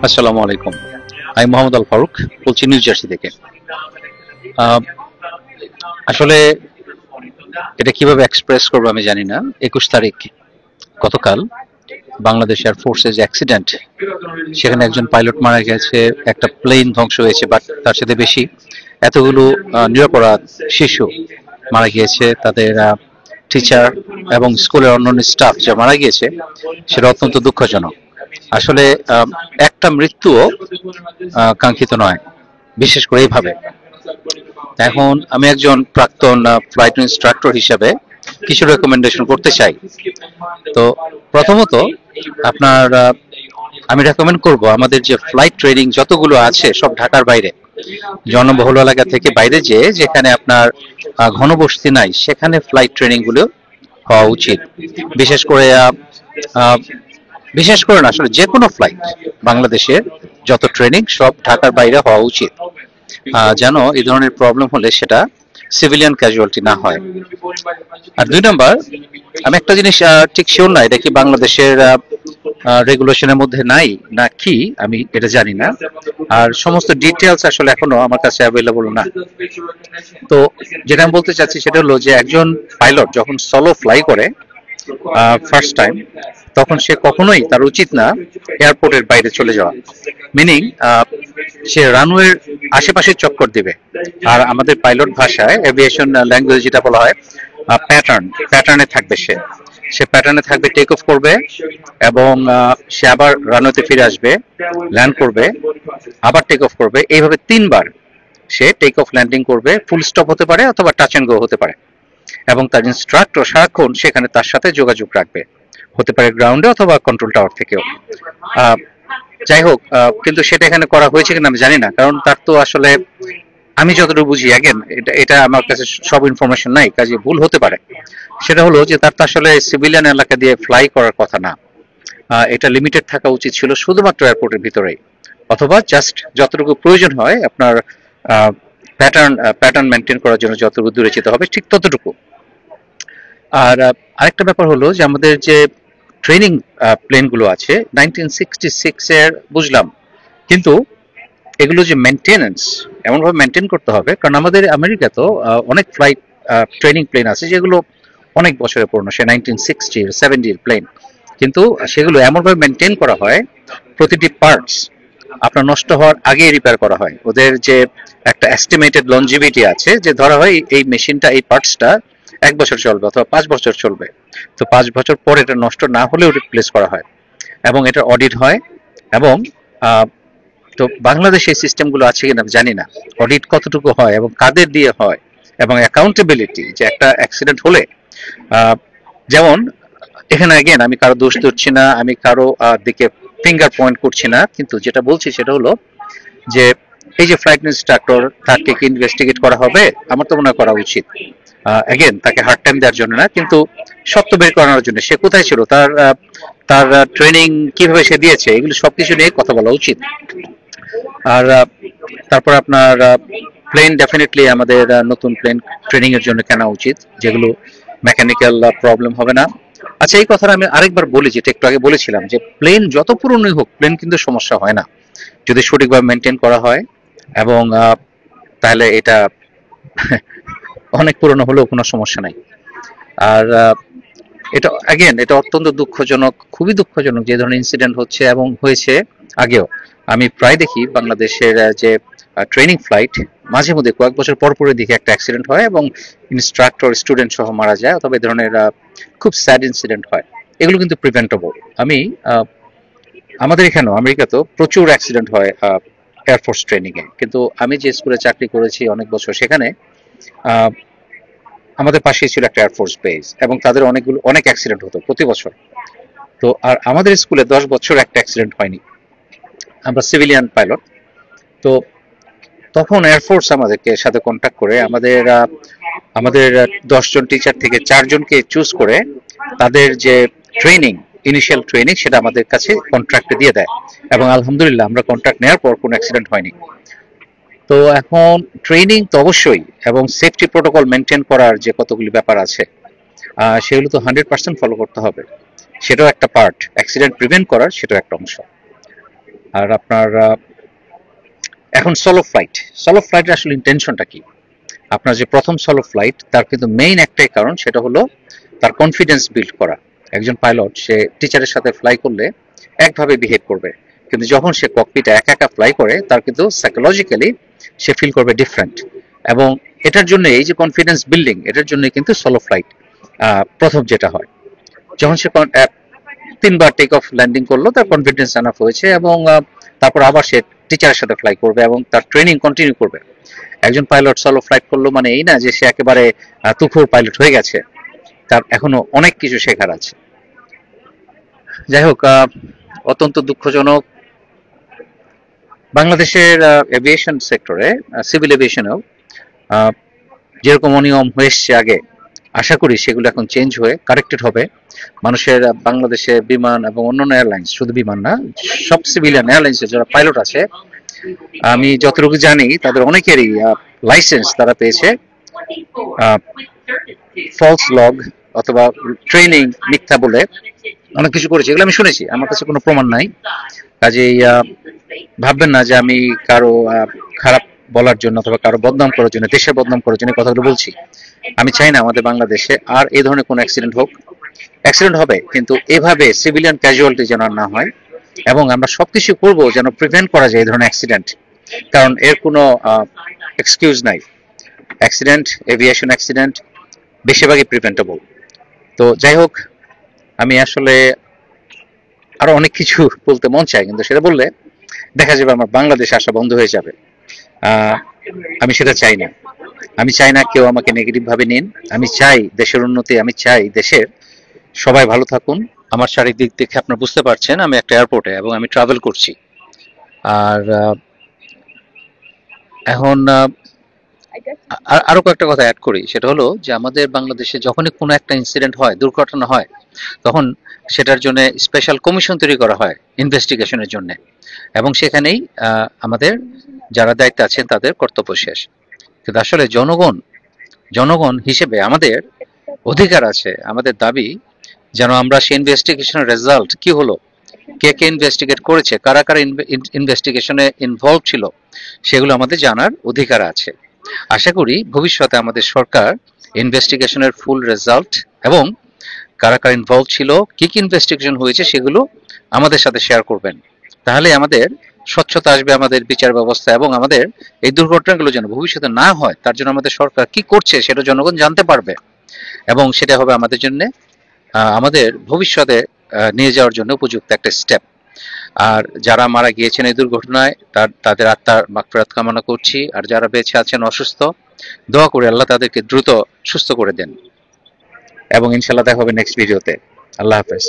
আসসালামু আলাইকুম। আমি মোহাম্মদ আল ফারুক বলছি নিউ জার্সি থেকে। আহ, আসলে এটা কিভাবে এক্সপ্রেস করবো আমি জানি না। 21 তারিখ গতকাল বাংলাদেশ এয়ারফোর্সের যে অ্যাক্সিডেন্ট, সেখানে একজন পাইলট মারা গেছে, একটা প্লেন ধ্বংস হয়েছে, বাট তার সাথে বেশি এতগুলো নিরপরাধ শিশু মারা গিয়েছে, তাদের টিচার এবং স্কুলের অন্যান্য স্টাফ যা মারা গিয়েছে, সেটা অত্যন্ত দুঃখজনক। আসলে একটা মৃত্যুও কাঙ্ক্ষিত নয়, বিশেষ করে এইভাবে। এখন আমি একজন প্রাক্তন ফ্লাইট ইনস্ট্রাক্টর হিসেবে কিছু রেকমেন্ডেশন করতে চাই। তো প্রথমত আপনার আমি রেকমেন্ড করব আমাদের যে ফ্লাইট ট্রেনিং যতগুলো আছে সব ঢাকার বাইরে, জনবহুল এলাকা থেকে বাইরে, যে যেখানে আপনার ঘনবসতি নাই, সেখানে ফ্লাইট ট্রেনিং গুলো হওয়া উচিত। বিশেষ করে আহ, বিশেষ করে না, আসলে যে কোনো ফ্লাইট, বাংলাদেশের যত ট্রেনিং সব ঢাকার বাইরে হওয়া উচিত, যেন এই ধরনের প্রবলেম হলে সেটা সিভিলিয়ান ক্যাজুয়ালিটি না হয়। আর 2 নম্বর, আমি একটা জিনিস ঠিক শিওর না, এটা কি বাংলাদেশের রেগুলেশনের মধ্যে নাই না কি, আমি এটা জানি না। আর সমস্ত ডিটেলস আসলে এখনো আমার কাছে অ্যাভেলেবল না। তো যেটা আমি বলতে চাচ্ছি সেটা হলো যে একজন পাইলট যখন সলো ফ্লাই করে ফার্স্ট টাইম, তখন সে কখনোই, তার উচিত না এয়ারপোর্টের বাইরে চলে যাওয়া। মিনিং সে রানওয়ের আশেপাশে চক্কর দিবে। আর আমাদের পাইলট ভাষায়, এভিয়েশন ল্যাঙ্গুয়েজ যেটা বলা হয়, প্যাটার্নে থাকবে। সে সে প্যাটার্নে থাকবে, টেক অফ করবে এবং সে আবার রানওয়েতে ফিরে আসবে, ল্যান্ড করবে, আবার টেক অফ করবে। এইভাবে 3 বার সে টেক অফ ল্যান্ডিং করবে। ফুল স্টপ হতে পারে অথবা টাচ এন্ড গো হতে পারে, এবং তার ইনস্ট্রাক্টর সারাক্ষণ সেখানে তার সাথে যোগাযোগ রাখবে, হতে পারে গ্রাউন্ডে অথবা কন্ট্রোল টাওয়ার থেকেও। আহ, যাই হোক, কিন্তু সেটা এখানে করা হয়েছে কিনা আমি জানি না, কারণ তার তো আসলে, আমি যতটুকু বুঝি, অ্যাগেন এটা এটা আমার কাছে সব ইনফরমেশন নাই, কাজে ভুল হতে পারে। সেটা হলো যে তার তো আসলে সিভিলিয়ান এলাকা দিয়ে ফ্লাই করার কথা না। এটা লিমিটেড থাকা উচিত ছিল শুধুমাত্র এয়ারপোর্টের ভিতরেই, অথবা জাস্ট যতটুকু প্রয়োজন হয় আপনার প্যাটার্ন প্যাটার্ন মেনটেন করার জন্য যতটুকু দূরে যেতে হবে ঠিক ততটুকু। আর আরেকটা ব্যাপার হলো যে আমাদের যে ট্রেনিং প্লেনগুলো আছে 1966 এর, বুঝলাম, কিন্তু এগুলো যে মেনটেনেন্স এমনভাবে মেনটেন করতে হবে, কারণ আমাদের আমেরিকাতেও অনেক ফ্লাইট ট্রেনিং প্লেন আছে যেগুলো অনেক বছরের পুরনো, সে 1960 70 প্লেন, কিন্তু সেগুলো এমনভাবে মেনটেন করা হয়, প্রতিটি পার্টস আপনার নষ্ট হওয়ার আগে রিপেয়ার করা হয়। ওদের যে একটা এস্টিমেটেড লনজিভিটি আছে, যে ধরা হয় এই মেশিনটা, এই পার্টসটা 1 বছর চলবে অথবা 5 বছর চলবে, তো 5 বছর পর এটা নষ্ট না হলেও রিপ্লেস করা হয়, এবং এটা অডিট হয়। এবং তো বাংলাদেশে এই সিস্টেমগুলো আছে কিনা জানি না, অডিট কতটুকু হয় এবং কাদের দিয়ে হয়, এবং অ্যাকাউন্টেবিলিটি, যে একটা অ্যাক্সিডেন্ট হলে যেমন, এখানে অ্যাগেন আমি কারো দোষ ধরছি না, আমি কারো দিকে ফিঙ্গার পয়েন্ট করছি না, কিন্তু যেটা বলছি সেটা হলো যে এই যে ফ্লাইট ইনস্ট্রাক্টর, তাকে কি ইনভেস্টিগেট করা হবে? আমার তো মনে হয় করা উচিত। অ্যাগেন তাকে হার্ড টাইম দেওয়ার জন্য না, কিন্তু সত্য বের করানোর জন্য, সে কোথায় ছিল, তার ট্রেনিং কিভাবে সে দিয়েছে, এগুলো সবকিছু নিয়ে কথা বলা উচিত। আর তারপর আপনার প্লেন, ডেফিনেটলি আমাদের নতুন প্লেন ট্রেনিং এর জন্য কেনা উচিত, যেগুলো মেকানিক্যাল প্রবলেম হবে না। আচ্ছা, এই কথাটা আমি আরেকবার বলি, যেটা একটু আগে বলেছিলাম, যে প্লেন যত পুরনোই হোক, প্লেন কিন্তু সমস্যা হয় না যদি সঠিকভাবে মেনটেন করা হয়। এবং তাহলে এটা অনেক পুরনো হলেও কোনো সমস্যা নাই। আর এটা অ্যাগেন, এটা অত্যন্ত দুঃখজনক, খুবই দুঃখজনক যে ধরনের ইনসিডেন্ট হচ্ছে এবং হয়েছে আগেও। আমি প্রায় দেখি বাংলাদেশের যে ট্রেনিং ফ্লাইট, মাঝে মধ্যে কয়েক বছর পর পরে দেখি একটা অ্যাক্সিডেন্ট হয় এবং ইনস্ট্রাক্টর স্টুডেন্ট সহ মারা যায়, অথবা এই ধরনের খুব স্যাড ইনসিডেন্ট হয়। এগুলো কিন্তু প্রিভেন্টেবল। আমি আমাদের এখানেও আমেরিকাতেও প্রচুর অ্যাক্সিডেন্ট হয় এয়ারফোর্স ট্রেনিং এ, কিন্তু আমি যে স্কুলে চাকরি করেছি অনেক বছর, সেখানে আহ, আমাদের পাশেই ছিল একটা এয়ারফোর্স বেস, এবং তাদের অনেক অ্যাক্সিডেন্ট হতো প্রতি বছর। তো আর আমাদের স্কুলে 10 বছর একটা অ্যাক্সিডেন্ট হয়নি। আমরা সিভিলিয়ান পাইলট। তো তখন এয়ারফোর্স আমাদেরকে সাথে কন্ট্যাক্ট করে আমাদের 10 জন টিচার থেকে 4 জনকে চুজ করে তাদের যে ট্রেনিং, ইনিশিয়াল ট্রেনিং, সেটা আমাদের কাছে কন্ট্রাক্টে দিয়ে দেয়, এবং আলহামদুলিল্লাহ আমরা কন্ট্রাক্ট নেওয়ার পর কোনো অ্যাক্সিডেন্ট হয়নি। তো এখন ট্রেনিং তো অবশ্যই, এবং সেফটি প্রোটোকল মেনটেন করার যে কতগুলি ব্যাপার আছে, সেগুলো তো 100% ফলো করতে হবে। সেটাও একটা পার্ট, অ্যাক্সিডেন্ট প্রিভেন্ট করার সেটাও একটা অংশ। আর আপনার এখন সোলো ফ্লাইটের আসলে ইন্টেনশনটা কি? আপনার যে প্রথম সোলো ফ্লাইট তার কিন্তু মেইন একটাই কারণ, সেটা হলো তার কনফিডেন্স বিল্ড করা। একজন পাইলট সে টিচারের সাথে ফ্লাই করলে একভাবে বিহেভ করবে, কিন্তু যখন সে ককপিটে একা একা ফ্লাই করে তার কিন্তু সাইকোলজিক্যালি সে ফিল করবে ডিফারেন্ট। এবং এটার জন্য এই যে কনফিডেন্স বিল্ডিং, এটার জন্য কিন্তু সোলো ফ্লাইট প্রথম যেটা হয়, যখন সে 3বার টেক অফ ল্যান্ডিং করলো তার কনফিডেন্স এনাফ হয়েছে, এবং তারপর আবার সে টিচারের সাথে ফ্লাই করবে এবং তার ট্রেনিং কন্টিনিউ করবে। একজন পাইলট সোলো ফ্লাইট করলো মানে এই না যে সে একেবারে তুখোড় পাইলট হয়ে গেছে, তার এখনো অনেক কিছু শেখার আছে। যাই হোক, অত্যন্ত দুঃখজনক বাংলাদেশের এভিয়েশন সেক্টরে, সিভিল এভিয়েশনেও যেরকম অনিয়ম হয়ে এসছে আগে, আশা করি সেগুলো এখন চেঞ্জ হয়ে কারেক্টেড হবে। মানুষের বাংলাদেশে বিমান এবং অন্যান্য এয়ারলাইন্স, শুধু বিমান না, সব সিভিলিয়ান এয়ারলাইন্সের যারা পাইলট আছে, আমি যতটুকু জানি তাদের অনেকেরই লাইসেন্স তারা পেয়েছে ফলস লগ অথবা ট্রেনিং মিথ্যা বলে অনেক কিছু করেছে। এগুলো আমি শুনেছি, আমার কাছে কোনো প্রমাণ নাই। কাজেই ভাববেন না যে আমি কারো খারাপ বলার জন্য অথবা কারো বদনাম করার জন্য, দেশের বদনাম করার জন্য কথাগুলো বলছি। আমি চাই না আমাদের বাংলাদেশে আর এই ধরনের কোনো অ্যাক্সিডেন্ট হোক। অ্যাক্সিডেন্ট হবে, কিন্তু এভাবে সিভিলিয়ান ক্যাজুয়ালিটি যেন না হয়, এবং আমরা সবকিছু করব যেন প্রিভেন্ট করা যায় এই ধরনের অ্যাক্সিডেন্ট, কারণ এর কোনো এক্সকিউজ নাই। অ্যাক্সিডেন্ট, এভিয়েশন অ্যাক্সিডেন্ট বেশিরভাগই প্রিভেন্টেবল। তো যাই হোক, আমি আসলে আরো অনেক কিছু বলতে মন চায়, কিন্তু সেটা বললে দেখা যাবে আমার বাংলাদেশ আসা বন্ধ হয়ে যাবে। আমি সেটা চাই না। আমি চাই না কেউ আমাকে নেগেটিভ ভাবে নিন। আমি চাই দেশের উন্নতি, আমি চাই দেশের সবাই ভালো থাকুন। আমার চারিদিক দেখে আপনার বুঝতে পারছেন আমি একটা এয়ারপোর্টে এবং আমি ট্রাভেল করছি। আর এখন আরো কয়েকটা কথা অ্যাড করি, সেটা হলো যে আমাদের বাংলাদেশে যখনই কোনো একটা ইনসিডেন্ট হয়, দুর্ঘটনা হয়, তখন সেটার জন্য স্পেশাল কমিশন তৈরি করা হয় ইনভেস্টিগেশনের জন্য, এবং সেখানেই আমাদের যারা দায়িত্বে আছেন তাদের কর্তব্য শেষ। কিন্তু আসলে জনগণ হিসেবে আমাদের অধিকার আছে, আমাদের দাবি যেন আমরা সেই ইনভেস্টিগেশনের রেজাল্ট কি হলো, কে কে ইনভেস্টিগেট করেছে, কারা কারা ইনভেস্টিগেশনে ইনভলভ ছিল, সেগুলো আমাদের জানার অধিকার আছে। আশা করি ভবিষ্যতে আমাদের সরকার ইনভেস্টিগেশনের ফুল রেজাল্ট এবং কারা কারা ইনভলভ ছিল, কি কি ইনভেস্টিগেশন হয়েছে, সেগুলো আমাদের সাথে শেয়ার করবেন। তাহলে আমাদের স্বচ্ছতা আসবে আমাদের বিচার ব্যবস্থা, এবং আমাদের এই দুর্ঘটনাগুলো যেন ভবিষ্যতে না হয় তার জন্য আমাদের সরকার কি করছে সেটা জনগণ জানতে পারবে, এবং সেটা হবে আমাদের জন্য আমাদের ভবিষ্যতে নিয়ে যাওয়ার জন্য উপযুক্ত একটা স্টেপ। আর যারা মারা গিয়েছেন এই দুর্ঘটনায় তাদের আত্মার মাগফিরাত কামনা করছি, আর যারা বেঁচে আছেন অসুস্থ, দোয়া করে আল্লাহ তাদেরকে দ্রুত সুস্থ করে দেন, এবং ইনশাল্লাহ দেখা হবে নেক্সট ভিডিওতে। আল্লাহ হাফেজ।